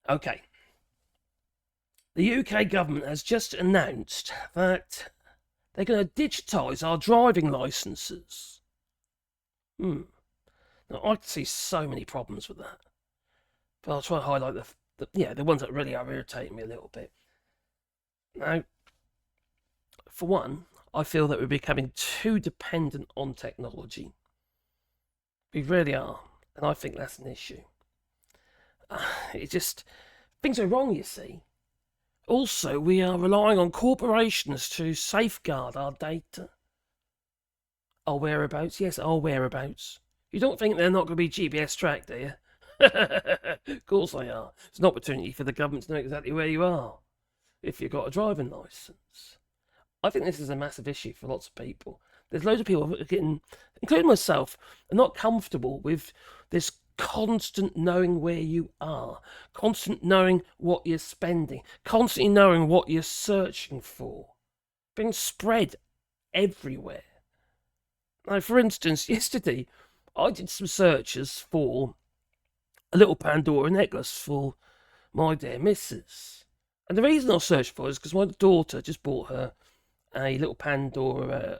Okay. The UK government has just announced that they're going to digitise our driving licences. Hmm. Now, I can see so many problems with that. But I'll try to highlight the ones that really are irritating me a little bit. Now, for one, I feel that we're becoming too dependent on technology. We really are. And I think that's an issue. It just, things are wrong, you see. Also, we are relying on corporations to safeguard our data. Our whereabouts? Yes, our whereabouts. You don't think they're not going to be GPS tracked, do you? Of course they are. It's an opportunity for the government to know exactly where you are if you've got a driving licence. I think this is a massive issue for lots of people. There's loads of people getting, including myself, are not comfortable with this constant knowing where you are, constant knowing what you're spending, constantly knowing what you're searching for, being spread everywhere. Now, for instance, yesterday I did some searches for a little Pandora necklace for my dear missus. And the reason I searched for it is because my daughter just bought her a little Pandora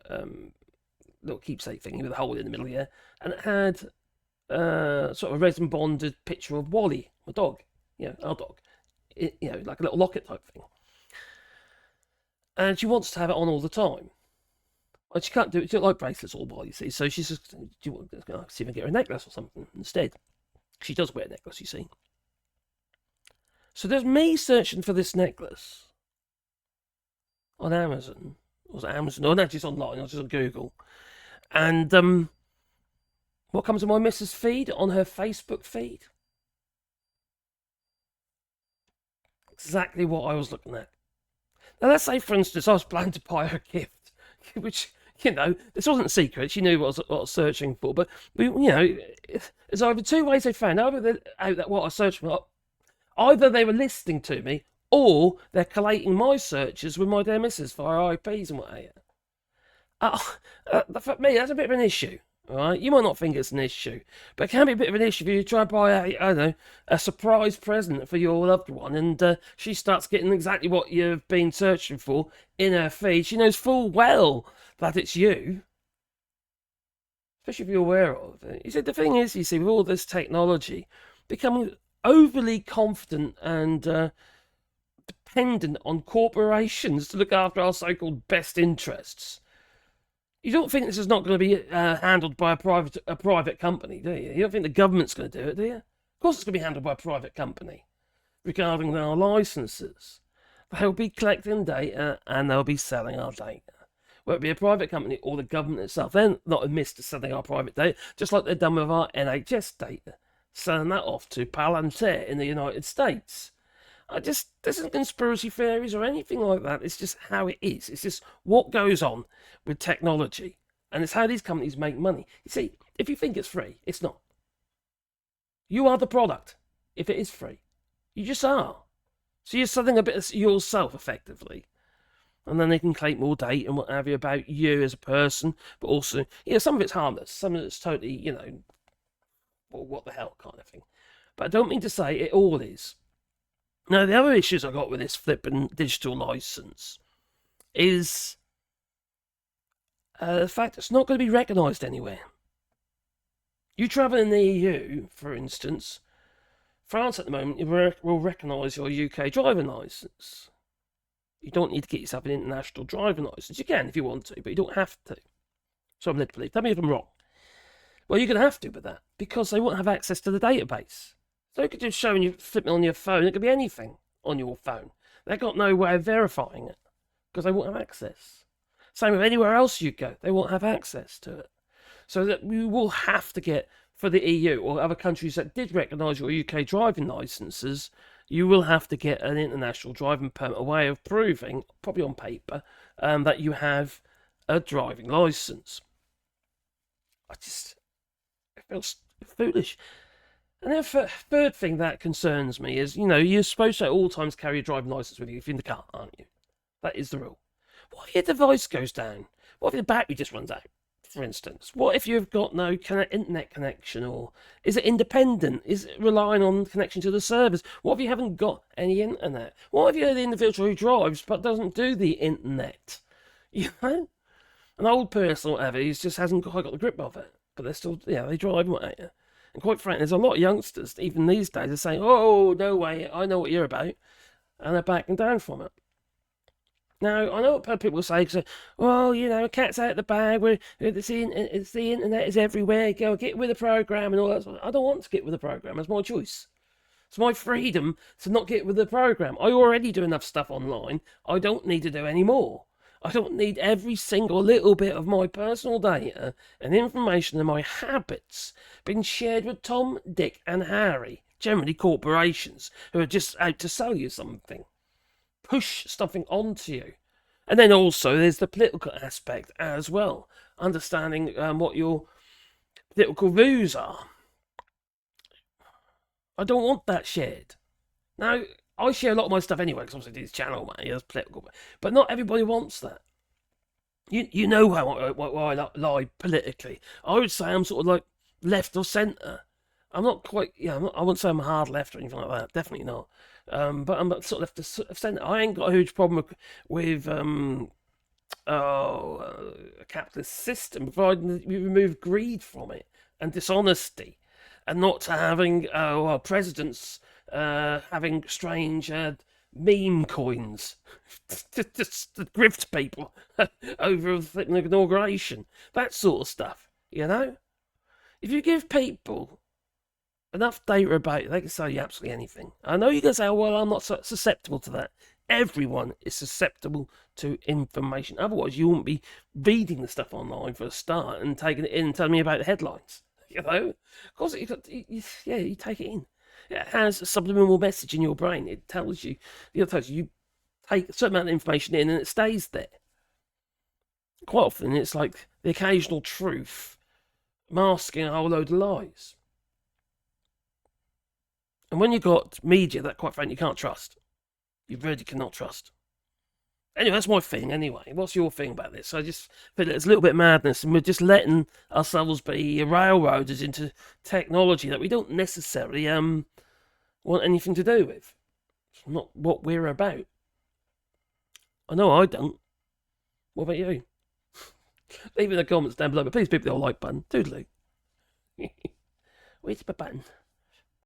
little keepsake thingy with a hole in the middle here, and it had sort of a resin bonded picture of Wally, my dog, our dog, like a little locket type thing. And she wants to have it on all the time. And she can't do it. She don't like bracelets all the while, you see. So she's just, do you want to see if I can get her a necklace or something instead? She does wear a necklace, you see. So there's me searching for this necklace on Amazon. Was it Amazon? No, just online. I was just on Google. And what comes on my missus' feed? On her Facebook feed? Exactly what I was looking at. Now, let's say, for instance, I was planning to buy her a gift, which, this wasn't a secret. She knew what I was searching for. But, there's either two ways they found out what I was searching for. Either they were listening to me, or they're collating my searches with my dear missus via IPs and what have you. For me, that's a bit of an issue. All right, you might not think it's an issue, but it can be a bit of an issue if you try to buy a surprise present for your loved one, and she starts getting exactly what you've been searching for in her feed. She knows full well that it's you, especially if you're aware of it. You see, the thing is, with all this technology, becoming overly confident and dependent on corporations to look after our so-called best interests. You don't think this is not going to be handled by a private company, do you? You don't think the government's going to do it, do you? Of course it's going to be handled by a private company regarding our licences. They'll be collecting data and they'll be selling our data. Whether it be a private company or the government itself, they're not amiss to selling our private data, just like they've done with our NHS data, selling that off to Palantir in the United States. This isn't conspiracy theories or anything like that. It's just how it is. It's just what goes on with technology. And it's how these companies make money. You see, if you think it's free, it's not. You are the product if it is free. You just are. So you're selling a bit of yourself, effectively. And then they can collect more data and what have you about you as a person. But also, some of it's harmless. Some of it's totally, well, what the hell kind of thing. But I don't mean to say it all is. Now, the other issues I got with this flipping digital license is the fact it's not going to be recognised anywhere. You travel in the EU, for instance, France at the moment will recognise your UK driving licence. You don't need to get yourself an international driving licence. You can if you want to, but you don't have to. So I'm led to believe. Tell me if I'm wrong. Well, you're going to have to with that because they won't have access to the database. So you could just show you flipping on your phone. It could be anything on your phone. They've got no way of verifying it because they won't have access. Same with anywhere else you go. They won't have access to it. So that we will have to get, for the EU or other countries that did recognise your UK driving licences, you will have to get an international driving permit, a way of proving, probably on paper, that you have a driving licence. It feels foolish. And the third thing that concerns me is, you're supposed to at all times carry a driving licence with you if you're in the car, aren't you? That is the rule. What if your device goes down? What if the battery just runs out? for instance? What if you've got no internet connection, or is it independent? Is it relying on connection to the servers? What if you haven't got any internet? What if you're the individual who drives but doesn't do the internet? You know? An old person or whatever, he just hasn't quite got the grip of it. But they're still, they drive and what have you. And quite frankly, there's a lot of youngsters, even these days, are saying, oh, no way, I know what you're about. And they're backing down from it. Now, I know what people say, well, cat's out of the bag, it's the internet is everywhere, get with the program and all that. I don't want to get with the program, it's my choice. It's my freedom to not get with the program. I already do enough stuff online, I don't need to do any more. I don't need every single little bit of my personal data and information and my habits being shared with Tom, Dick and Harry, generally corporations, who are just out to sell you something. Push something onto you. And then also there's the political aspect as well. Understanding what your political views are. I don't want that shared. Now, I share a lot of my stuff anyway, because obviously this channel, man, it's political. But not everybody wants that. You know how I lie politically. I would say I'm sort of like left or centre. I'm not quite, I wouldn't say I'm a hard left or anything like that. Definitely not. But I'm sort of left of centre. I ain't got a huge problem with a capitalist system, providing that we remove greed from it and dishonesty, and not having presidents having strange meme coins just to grift people over an inauguration, that sort of stuff. If you give people enough data about it, they can say absolutely anything. I know you're going to say, oh, well, I'm not susceptible to that. Everyone is susceptible to information. Otherwise, you wouldn't be reading the stuff online for a start and taking it in and telling me about the headlines. Of course, you take it in. It has a subliminal message in your brain. It tells you, you take a certain amount of information in and it stays there. Quite often, it's like the occasional truth masking a whole load of lies. And when you've got media that, quite frankly, you can't trust, you really cannot trust. Anyway, that's my thing, anyway. What's your thing about this? I just feel it's a little bit madness, and we're just letting ourselves be railroaders into technology that we don't necessarily want anything to do with. It's not what we're about. I know I don't. What about you? Leave in the comments down below, but please people the like button. Toodaloo. Where's the button?